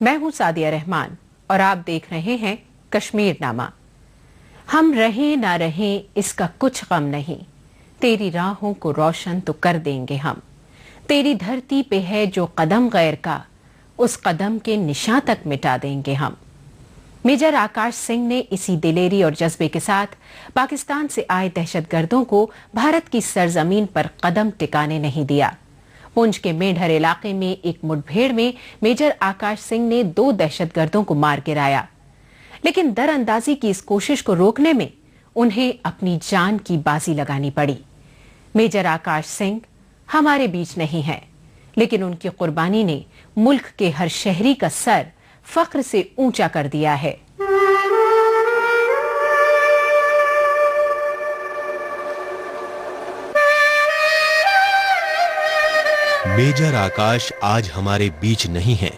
मैं हूं सादिया रहमान और आप देख रहे हैं कश्मीर नामा। हम रहें ना रहें इसका कुछ गम नहीं, तेरी राहों को रोशन तो कर देंगे हम। तेरी धरती पे है जो कदम गैर का, उस कदम के निशान तक मिटा देंगे हम। मेजर आकाश सिंह ने इसी दिलेरी और जज्बे के साथ पाकिस्तान से आए दहशतगर्दों को भारत की सरजमीन पर कदम टिकाने नहीं दिया। पुंछ के मेंढर इलाके में एक मुठभेड़ में मेजर आकाश सिंह ने 2 दहशतगर्दों को मार गिराया, लेकिन दरअंदाजी की इस कोशिश को रोकने में उन्हें अपनी जान की बाजी लगानी पड़ी। मेजर आकाश सिंह हमारे बीच नहीं है, लेकिन उनकी कुर्बानी ने मुल्क के हर शहरी का सर फख्र से ऊंचा कर दिया है। मेजर आकाश आज हमारे बीच नहीं है।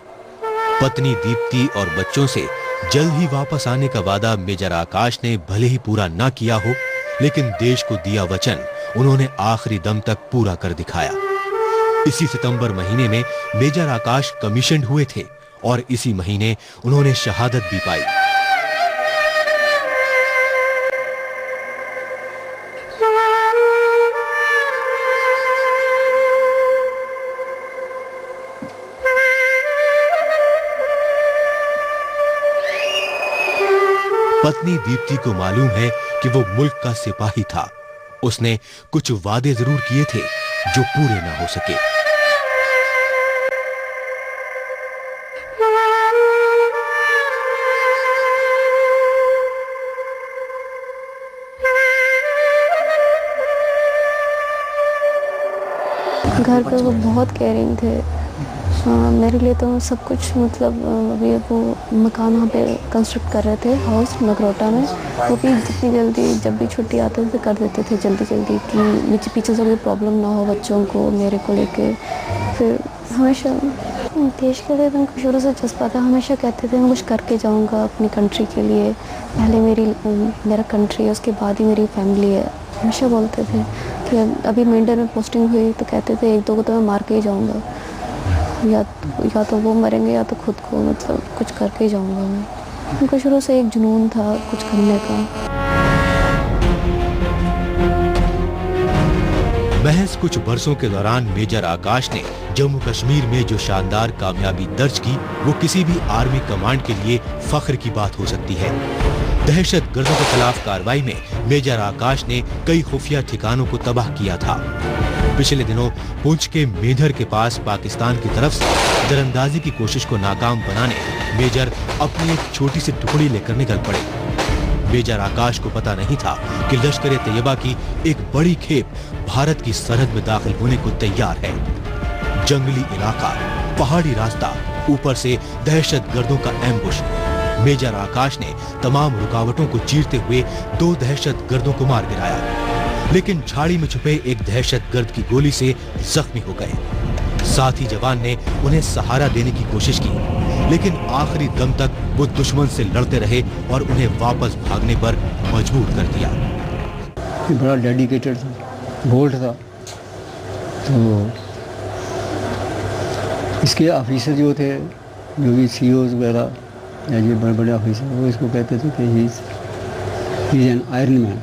पत्नी दीप्ति और बच्चों से जल्द ही वापस आने का वादा मेजर आकाश ने भले ही पूरा ना किया हो, लेकिन देश को दिया वचन उन्होंने आखिरी दम तक पूरा कर दिखाया। इसी सितंबर महीने में मेजर आकाश कमीशन्ड हुए थे और इसी महीने उन्होंने शहादत भी पाई। पत्नी दीप्ति को मालूम है कि वो मुल्क का सिपाही था। उसने कुछ वादे जरूर किए थे जो पूरे ना हो सके। घर पे वो बहुत केयरिंग थे। मेरे लिए तो सब कुछ, मतलब अभी वो मकान वहाँ पे कंस्ट्रक्ट कर रहे थे, हाउस नगरोटा में। वो भी जितनी जल्दी जब भी छुट्टी आते थे कर देते थे जल्दी जल्दी, कि पीछे से कोई प्रॉब्लम ना हो बच्चों को, मेरे को लेके। फिर हमेशा देश के लिए तो उनको शुरू से जज्बा था। हमेशा कहते थे मैं कुछ करके जाऊँगा अपनी कंट्री के लिए, पहले मेरा कंट्री है, उसके बाद ही मेरी फैमिली है। हमेशा बोलते थे कि अभी मेंढर में पोस्टिंग हुई तो कहते थे 1-2 को तो मैं मार के ही जाऊँगा, या तो वो मरेंगे या तो खुद को, मतलब कुछ करके ही जाऊँगा मैं। उनको शुरू से एक जुनून था कुछ करने का। महज कुछ बरसों के दौरान मेजर आकाश ने जम्मू कश्मीर में जो शानदार कामयाबी दर्ज की, वो किसी भी आर्मी कमांड के लिए फख्र की बात हो सकती है। दहशतगर्दों के खिलाफ कार्रवाई में मेजर आकाश ने कई खुफिया ठिकानों को तबाह किया था। पिछले दिनों पुंछ के मेंढर के पास पाकिस्तान की तरफ से दरअंदाजी की कोशिश को नाकाम बनाने मेजर अपनी एक छोटी सी टुकड़ी लेकर निकल पड़े। मेजर आकाश को पता नहीं था कि लश्कर तैयबा की एक बड़ी खेप भारत की सरहद में दाखिल होने को तैयार है। जंगली इलाका, पहाड़ी रास्ता, ऊपर से दहशतगर्दों का एम्बुश। मेजर आकाश ने तमाम रुकावटों को चीरते हुए 2 दहशतगर्दों को मार गिराया, लेकिन झाड़ी में छुपे एक दहशतगर्द की गोली से जख्मी हो गए। साथी जवान ने उन्हें सहारा देने की कोशिश की, लेकिन आखिरी दम तक वो दुश्मन से लड़ते रहे और उन्हें वापस भागने पर मजबूर कर दिया। बड़ा डेडिकेटेड था, बोल्ड था। तो इसके ऑफिसर जो थे, जो भी सीईओज वगैरह या ये बड़े बड़े ऑफिसर, वो इसको कहते थे कि he is an iron man.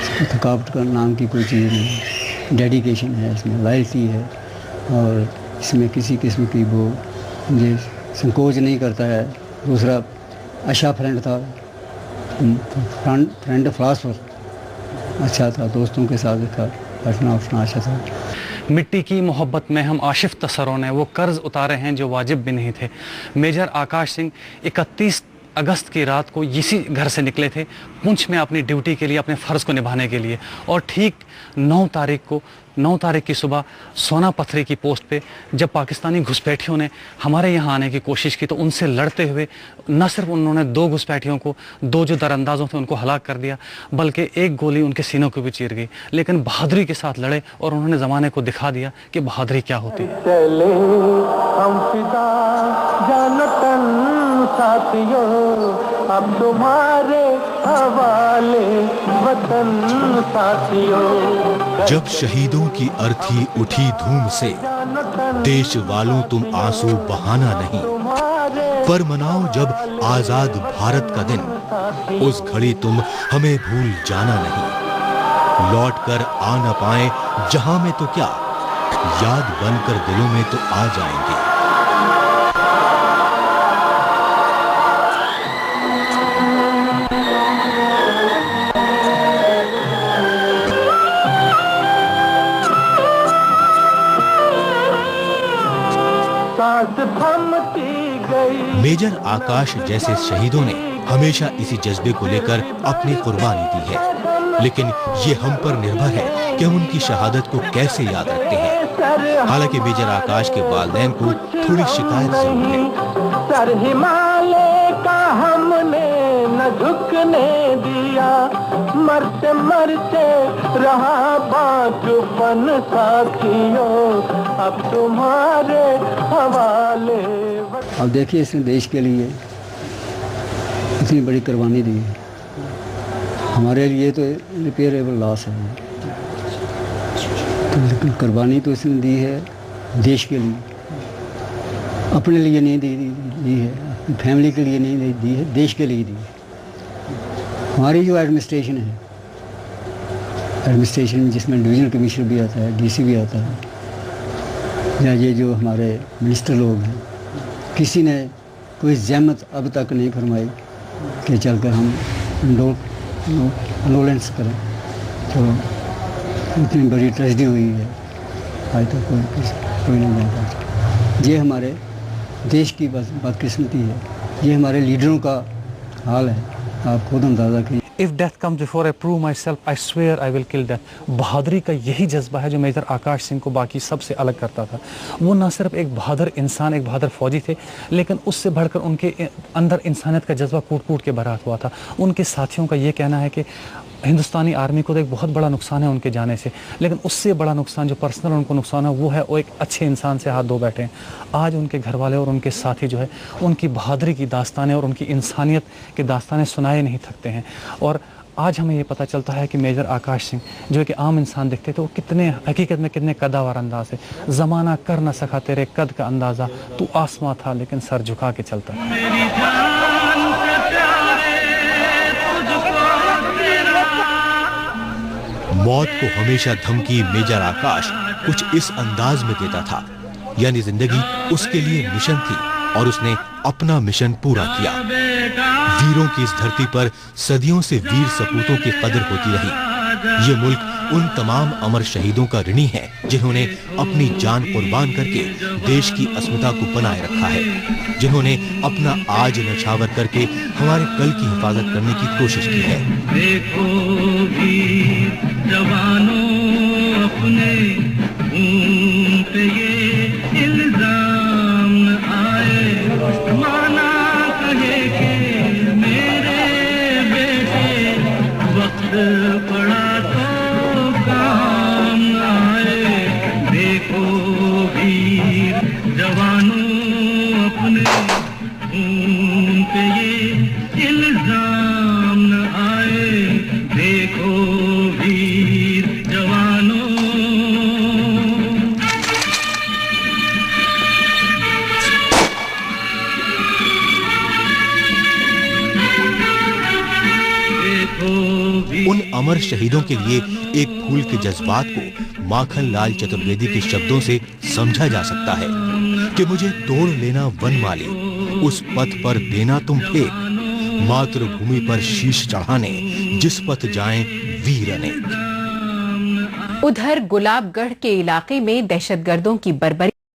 इसको थकावट का नाम की कोई चीज़ नहीं, डेडिकेशन है इसमें, लॉयल्टी है, और इसमें किसी किस्म की वो ये संकोच नहीं करता है। दूसरा अच्छा फ्रेंड था, फ्रेंड फिलॉसफर अच्छा था, दोस्तों के साथ इसका बैठना उठना अच्छा था। मिट्टी की मोहब्बत में हम आशिफ तसरों ने वो कर्ज उतारे हैं जो वाजिब भी नहीं थे। मेजर आकाश सिंह 31 अगस्त की रात को इसी घर से निकले थे पुंछ में अपनी ड्यूटी के लिए, अपने फ़र्ज़ को निभाने के लिए, और ठीक 9 तारीख की सुबह सोना पथरी की पोस्ट पे जब पाकिस्तानी घुसपैठियों ने हमारे यहाँ आने की कोशिश की, तो उनसे लड़ते हुए न सिर्फ उन्होंने 2 घुसपैठियों को, 2 जो दरअंदाजों थे उनको हलाक कर दिया, बल्कि एक गोली उनके सीनों को भी चीर गई। लेकिन बहादुरी के साथ लड़े और उन्होंने ज़माने को दिखा दिया कि बहादुरी क्या होती है। चले हम फिदा जानतन साथियों, अब तुम्हारे हवाले वतन साथियों। जब शहीदों की अर्थी उठी धूम से, देश वालों तुम आंसू बहाना नहीं, पर मनाओ जब आजाद भारत का दिन, उस घड़ी तुम हमें भूल जाना नहीं। लौट कर आ न पाए जहां में तो क्या, याद बनकर दिलों में तो आ जाएंगे। मेजर आकाश जैसे शहीदों ने हमेशा इसी जज्बे को लेकर अपनी कुर्बानी दी है, लेकिन ये हम पर निर्भर है कि हम उनकी शहादत को कैसे याद रखते हैं। हालांकि मेजर आकाश के वालिदैन को थोड़ी शिकायत जरूर है। सर हिमालय का हमने न झुकने दिया, मरते मरते रहा बाजुबन साथियों, अब तुम्हारे हवाले। अब देखिए, इसने देश के लिए इतनी बड़ी कुर्बानी दी है, हमारे लिए तो रिपेयरेबल लॉस है, तो लेकिन कुर्बानी तो इसने दी है देश के लिए, अपने लिए नहीं दी है, अपनी फैमिली के लिए नहीं दी है, देश के लिए दी है। हमारी जो एडमिनिस्ट्रेशन है, एडमिनिस्ट्रेशन में जिसमें डिवीजनल कमिश्नर भी आता है, डीसी भी आता है, या ये जो हमारे मिनिस्टर लोग हैं, किसी ने कोई ज़हमत अब तक नहीं फरमाई कि चलकर हम एंडोलेंस करें। तो इतनी बड़ी ट्रेजेडी हुई है, आज तक कोई नहीं जानता। ये हमारे देश की बदकिस्मती है, ये हमारे लीडरों का हाल है, आप खुद अंदाज़ा कीजिए। If death comes before I prove myself, I swear I will kill death। बहादुरी का यही जज्बा है जो मेजर आकाश सिंह को बाकी सबसे अलग करता था। वो न सिर्फ एक बहादुर इंसान, एक बहादुर फौजी थे, लेकिन उससे बढ़कर उनके अंदर इंसानियत का जज्बा कूट कूट के भरा हुआ था। उनके साथियों का ये कहना है कि हिंदुस्तानी आर्मी को तो एक बहुत बड़ा नुकसान है उनके जाने से, लेकिन उससे बड़ा नुकसान जो पर्सनल उनको नुकसान है वो है वो एक अच्छे इंसान से हाथ धो बैठे हैं। आज उनके घर वाले और उनके साथी जो है उनकी बहादुरी की दास्तानें और उनकी इंसानियत की दास्तानें सुनाए नहीं थकते हैं। और आज हमें ये पता चलता है कि मेजर आकाश सिंह जो कि आम इंसान दिखते थे, वो कितने हकीकत में कितने कदावर अंदाज है। ज़माना कर न सका तेरे कद का अंदाज़ा, तू आसमां था लेकिन सर झुका के चलता था। मौत को हमेशा धमकी मेजर आकाश कुछ इस अंदाज में देता था, यानी जिंदगी उसके लिए मिशन थी और उसने अपना मिशन पूरा किया। वीरों की इस धरती पर सदियों से वीर सपूतों की कदर होती रही। ये मुल्क उन तमाम अमर शहीदों का ऋणी है जिन्होंने अपनी जान कुर्बान करके देश की अस्मिता को बनाए रखा है, जिन्होंने अपना आज नछावर करके हमारे कल की हिफाजत करने की कोशिश की है। देखो वीर जवानों अपने खून पे ये इल्जाम न आए, माना कहे कि मेरे बेटे वक्त पड़ा तो काम न आए। देखो वीर जवानों अपने खून पे ये इल्जाम न आए। देखो वीर जवानों। उन अमर शहीदों के लिए एक फूल के जज्बात को माखन लाल चतुर्वेदी के शब्दों से समझा जा सकता है कि मुझे तोड़ लेना वनमाली, उस पथ पर देना तुम फेंक, मातृभूमि पर शीश चढ़ाने जिस पथ जाएं वीर अनेक। उधर गुलाबगढ़ के इलाके में दहशतगर्दों की बर्बरी